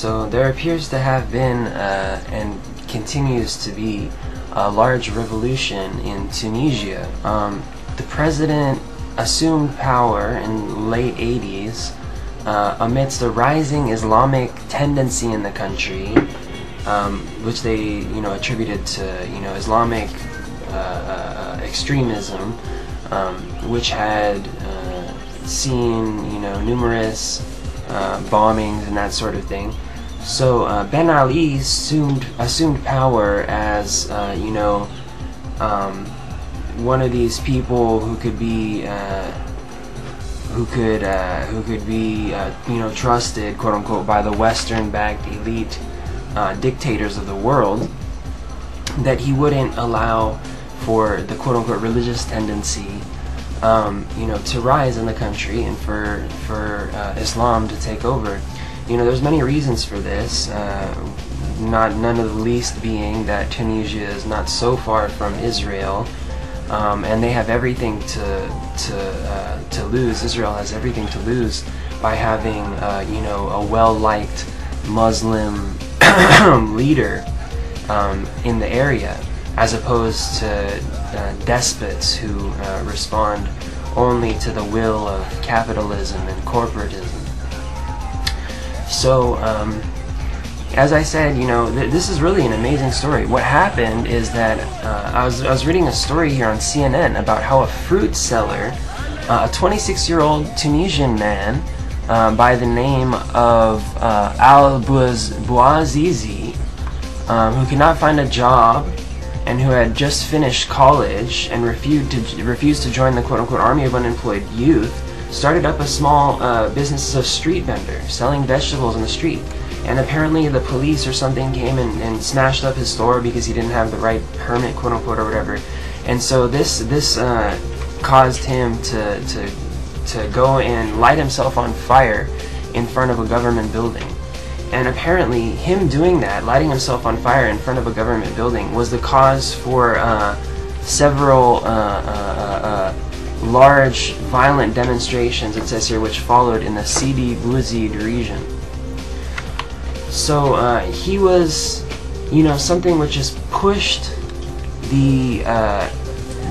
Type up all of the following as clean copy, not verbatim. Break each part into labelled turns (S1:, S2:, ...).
S1: So there appears to have been and continues to be a large revolution in Tunisia. The president assumed power in the late 80s amidst a rising Islamic tendency in the country, which they attributed to Islamic extremism, which had seen numerous bombings and that sort of thing. So Ben Ali assumed power as one of these people who could be trusted, quote unquote, by the Western-backed elite dictators of the world, that he wouldn't allow for the quote unquote religious tendency to rise in the country and for Islam to take over. There's many reasons for this, none of the least being that Tunisia is not so far from Israel, and they have everything to lose. Israel has everything to lose by having a well-liked Muslim leader in the area, as opposed to despots who respond only to the will of capitalism and corporatism. So, as I said, this is really an amazing story. What happened is that I was reading a story here on CNN about how a fruit seller, a 26-year-old Tunisian man by the name of Al-Bouazizi, who could not find a job and who had just finished college and refused to join the quote-unquote army of unemployed youth, started up a small business as a street vendor, selling vegetables on the street. And apparently the police or something came and smashed up his store because he didn't have the right permit, quote unquote, or whatever. And so this caused him to go and light himself on fire in front of a government building. And apparently him doing that, lighting himself on fire in front of a government building, was the cause for several large violent demonstrations, it says here, which followed in the Sidi Bouzid region. So he was, something which just pushed the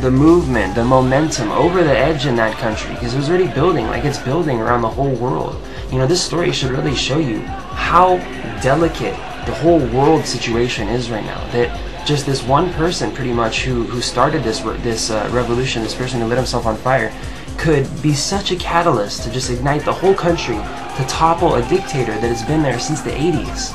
S1: movement, the momentum over the edge in that country, because it was already building, like it's building around the whole world. This story should really show you how delicate the whole world situation is right now. That just this one person, pretty much, who started this revolution, this person who lit himself on fire, could be such a catalyst to just ignite the whole country, to topple a dictator that has been there since the 80s.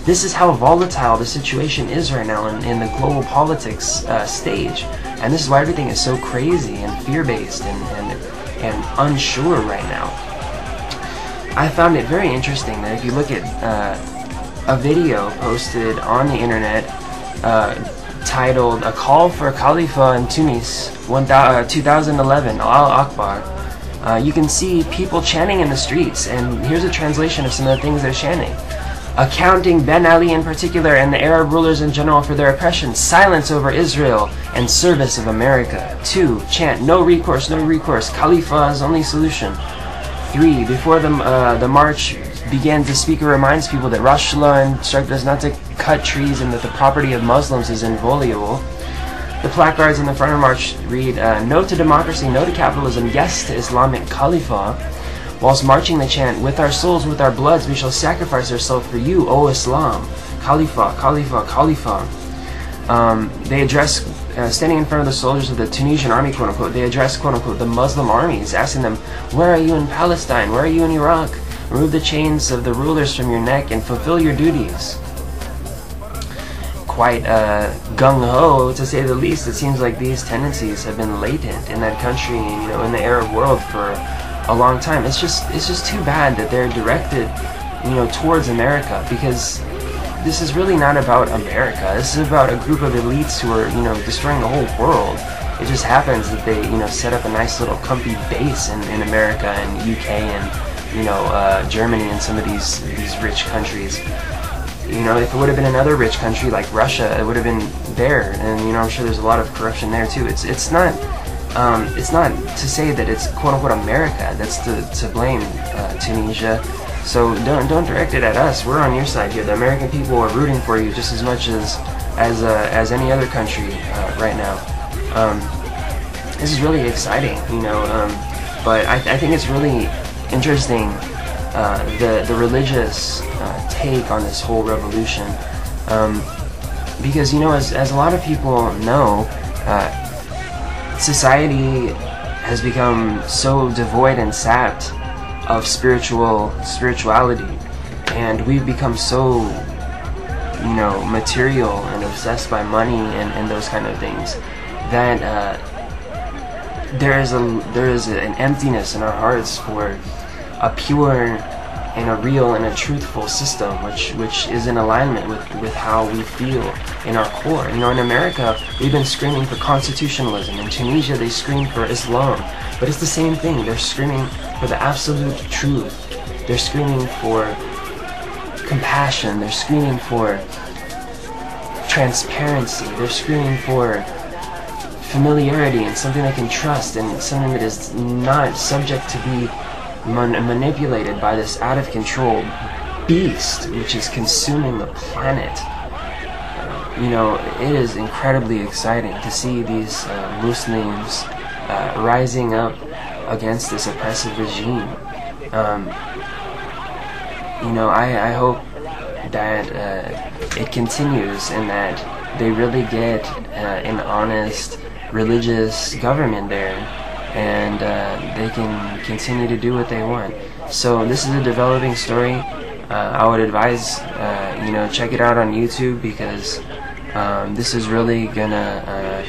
S1: This is how volatile the situation is right now in the global politics stage, and this is why everything is so crazy and fear-based and unsure right now. I found it very interesting that if you look at a video posted on the internet titled "A Call for Khalifah in Tunis 2011, Al Akbar," you can see people chanting in the streets, and here's a translation of some of the things they're chanting. Accounting Ben Ali in particular and the Arab rulers in general for their oppression, silence over Israel, and service of America. 2. Chant, no recourse, no recourse, Khalifah's only solution. 3. Before the march begins, the speaker reminds people that Rasulullah instructed us not to cut trees and that the property of Muslims is inviolable. The placards in the front of the march read, no to democracy, no to capitalism, yes to Islamic Khalifah. Whilst marching the chant, with our souls, with our bloods, we shall sacrifice ourselves for you, O Islam. Khalifah, Khalifah, Khalifah. They address, standing in front of the soldiers of the Tunisian army, quote unquote, they address, quote unquote, the Muslim armies, asking them, where are you in Palestine? Where are you in Iraq? Remove the chains of the rulers from your neck and fulfill your duties. Quite gung-ho, to say the least. It seems like these tendencies have been latent in that country, in the Arab world for a long time. It's just too bad that they're directed, towards America, because this is really not about America. This is about a group of elites who are, destroying the whole world. It just happens that they, set up a nice little comfy base in America and UK and, Germany and some of these rich countries. If it would have been another rich country like Russia, it would have been there, and I'm sure there's a lot of corruption there too. It's not to say that it's quote unquote America that's to blame Tunisia. So don't direct it at us. We're on your side here. The American people are rooting for you just as much as any other country right now. This is really exciting, you know. But I think it's really interesting the religious take on this whole revolution, because, you know, as a lot of people know, society has become so devoid and sapped of spirituality, and we've become so, you know, material and obsessed by money and those kind of things, that there is an emptiness in our hearts for a pure and a real and a truthful system, which is in alignment with how we feel in our core. You know, in America, we've been screaming for constitutionalism. In Tunisia, they scream for Islam. But it's the same thing. They're screaming for the absolute truth. They're screaming for compassion. They're screaming for transparency. They're screaming for familiarity and something they can trust, and something that is not subject to be manipulated by this out-of-control beast which is consuming the planet. You know, it is incredibly exciting to see these Muslims rising up against this oppressive regime. You know, I hope that it continues, and that they really get an honest religious government there, and they can continue to do what they want. So this is a developing story. I would advise, you know, check it out on YouTube, because this is really gonna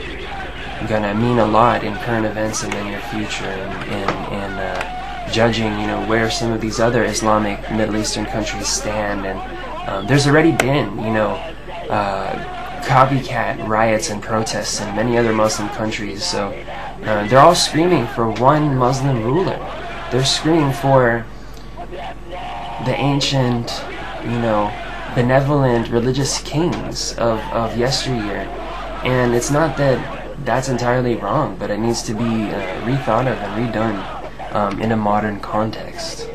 S1: mean a lot in current events in the near future, and judging, you know, where some of these other Islamic Middle Eastern countries stand. And there's already been, you know, copycat riots and protests in many other Muslim countries. So they're all screaming for one Muslim ruler. They're screaming for the ancient, you know, benevolent religious kings of yesteryear. And it's not that that's entirely wrong, but it needs to be rethought of and redone in a modern context.